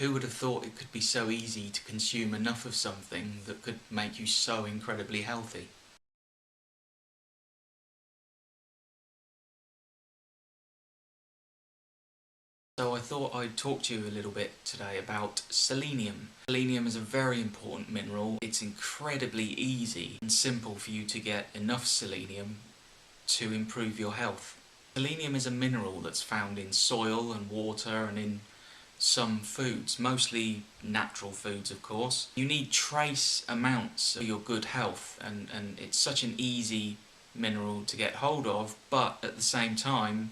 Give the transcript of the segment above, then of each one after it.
Who would have thought it could be so easy to consume enough of something that could make you so incredibly healthy? So I thought I'd talk to you a little bit today about selenium. Selenium is a very important mineral. It's incredibly easy and simple for you to get enough selenium to improve your health. Selenium is a mineral that's found in soil and water and in some foods, mostly natural foods of course. You need trace amounts for your good health, and it's such an easy mineral to get hold of, but at the same time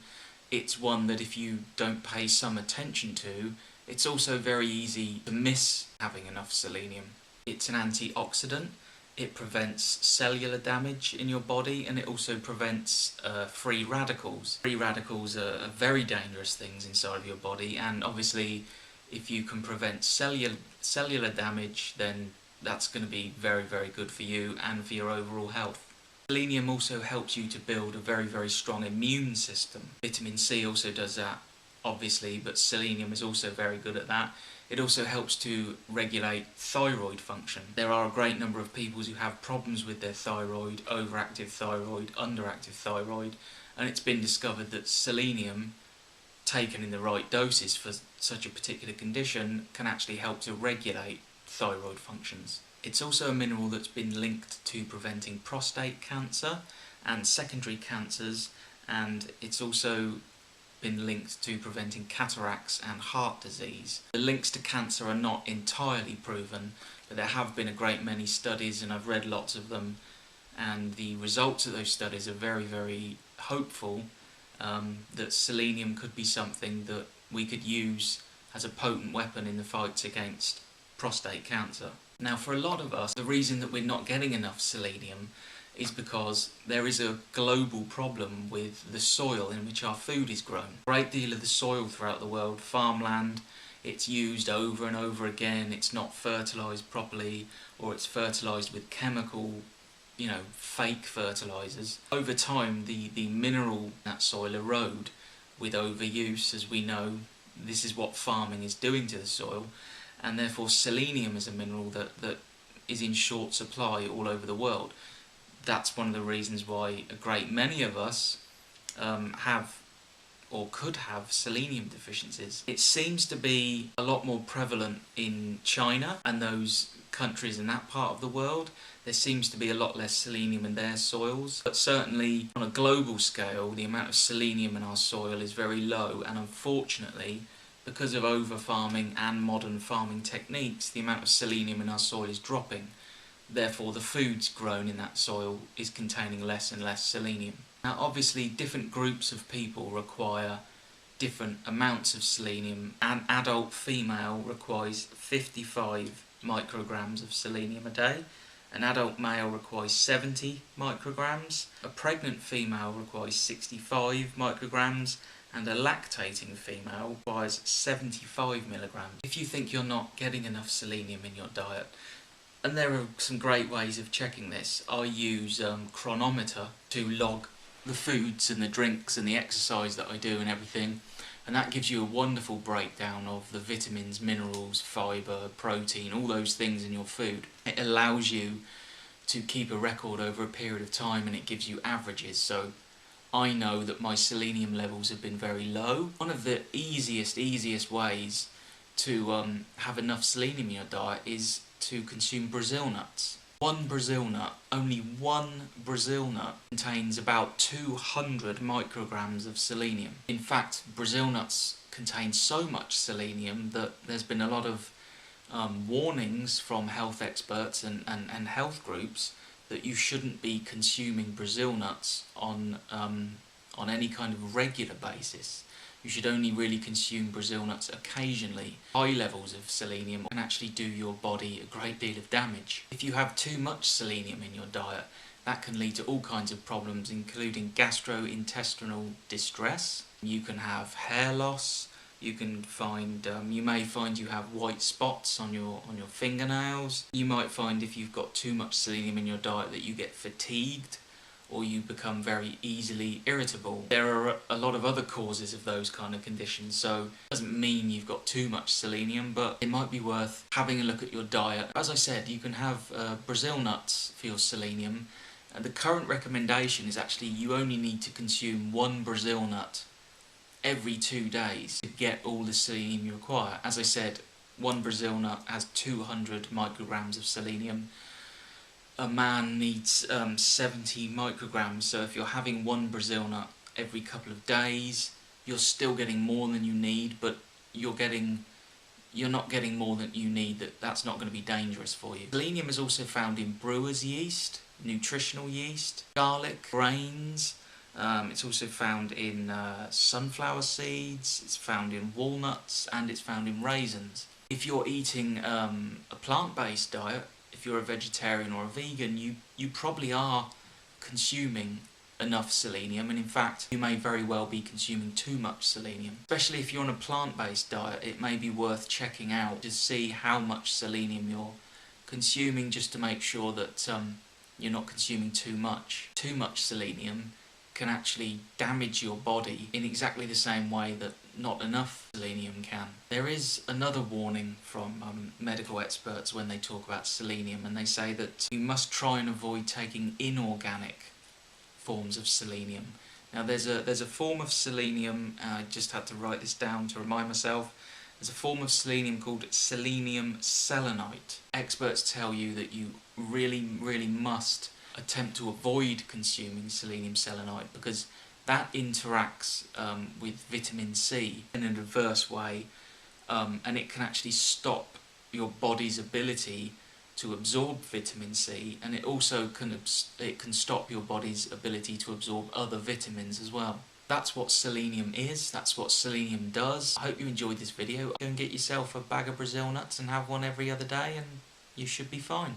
it's one that if you don't pay some attention to, it's also very easy to miss having enough selenium. It's an antioxidant. It prevents cellular damage in your body, and it also prevents free radicals. Free radicals are very dangerous things inside of your body, and obviously if you can prevent cellular damage, then that's going to be very, very good for you and for your overall health. Selenium also helps you to build a very, very strong immune system. Vitamin C also does that, obviously, but selenium is also very good at that. It also helps to regulate thyroid function. There are a great number of people who have problems with their thyroid, overactive thyroid, underactive thyroid, and it's been discovered that selenium, taken in the right doses for such a particular condition, can actually help to regulate thyroid functions. It's also a mineral that's been linked to preventing prostate cancer and secondary cancers, and it's also been linked to preventing cataracts and heart disease. The links to cancer are not entirely proven, but there have been a great many studies, and I've read lots of them, and the results of those studies are very, very hopeful that selenium could be something that we could use as a potent weapon in the fight against prostate cancer. Now, for a lot of us, the reason that we're not getting enough selenium is because there is a global problem with the soil in which our food is grown. A great deal of the soil throughout the world, farmland, it's used over and over again, it's not fertilised properly, or it's fertilised with chemical, fake fertilisers. Over time, the mineral in that soil erode with overuse. As we know, this is what farming is doing to the soil, and therefore selenium is a mineral that is in short supply all over the world. That's one of the reasons why a great many of us have or could have selenium deficiencies. It seems to be a lot more prevalent in China and those countries in that part of the world. There seems to be a lot less selenium in their soils, but certainly on a global scale the amount of selenium in our soil is very low, and unfortunately, because of over-farming and modern farming techniques, the amount of selenium in our soil is dropping. Therefore, the foods grown in that soil is containing less and less selenium. Now, obviously, different groups of people require different amounts of selenium. An adult female requires 55 micrograms of selenium a day. An adult male requires 70 micrograms. A pregnant female requires 65 micrograms. And a lactating female requires 75 milligrams. If you think you're not getting enough selenium in your diet, and there are some great ways of checking this. I use Chronometer to log the foods and the drinks and the exercise that I do and everything, and that gives you a wonderful breakdown of the vitamins, minerals, fibre, protein, all those things in your food. It allows you to keep a record over a period of time, and it gives you averages. So I know that my selenium levels have been very low. One of the easiest ways to have enough selenium in your diet is to consume Brazil nuts. Only one Brazil nut contains about 200 micrograms of selenium. In fact, Brazil nuts contain so much selenium that there's been a lot of warnings from health experts and health groups that you shouldn't be consuming Brazil nuts on any kind of regular basis. You should only really consume Brazil nuts occasionally. High levels of selenium can actually do your body a great deal of damage. If you have too much selenium in your diet, that can lead to all kinds of problems, including gastrointestinal distress. You can have hair loss. You may find you have white spots on your fingernails. You might find if you've got too much selenium in your diet that you get fatigued, or you become very easily irritable. There are a lot of other causes of those kind of conditions, so it doesn't mean you've got too much selenium, but it might be worth having a look at your diet. As I said, you can have Brazil nuts for your selenium. The current recommendation is actually you only need to consume 1 Brazil nut every 2 days to get all the selenium you require. As I said, 1 Brazil nut has 200 micrograms of selenium. A man needs 70 micrograms, so if you're having 1 Brazil nut every couple of days, you're still getting more than you need, but you're not getting more than you need. That's not going to be dangerous for you. Selenium is also found in brewer's yeast, nutritional yeast, garlic, grains. It's also found in sunflower seeds, it's found in walnuts, and it's found in raisins. If you're eating a plant-based diet, if you're a vegetarian or a vegan, you probably are consuming enough selenium, and in fact you may very well be consuming too much selenium. Especially if you're on a plant-based diet, it may be worth checking out to see how much selenium you're consuming, just to make sure that you're not consuming too much. Too much selenium can actually damage your body in exactly the same way that not enough selenium can. There is another warning from medical experts when they talk about selenium, and they say that you must try and avoid taking inorganic forms of selenium. Now there's a form of selenium, I just had to write this down to remind myself, there's a form of selenium called selenium selenite. Experts tell you that you really must attempt to avoid consuming selenium selenite because that interacts with vitamin C in an adverse way, and it can actually stop your body's ability to absorb vitamin C, and it also can stop your body's ability to absorb other vitamins as well. That's what selenium is, that's what selenium does. I hope you enjoyed this video. Go and get yourself a bag of Brazil nuts and have one every other day and you should be fine.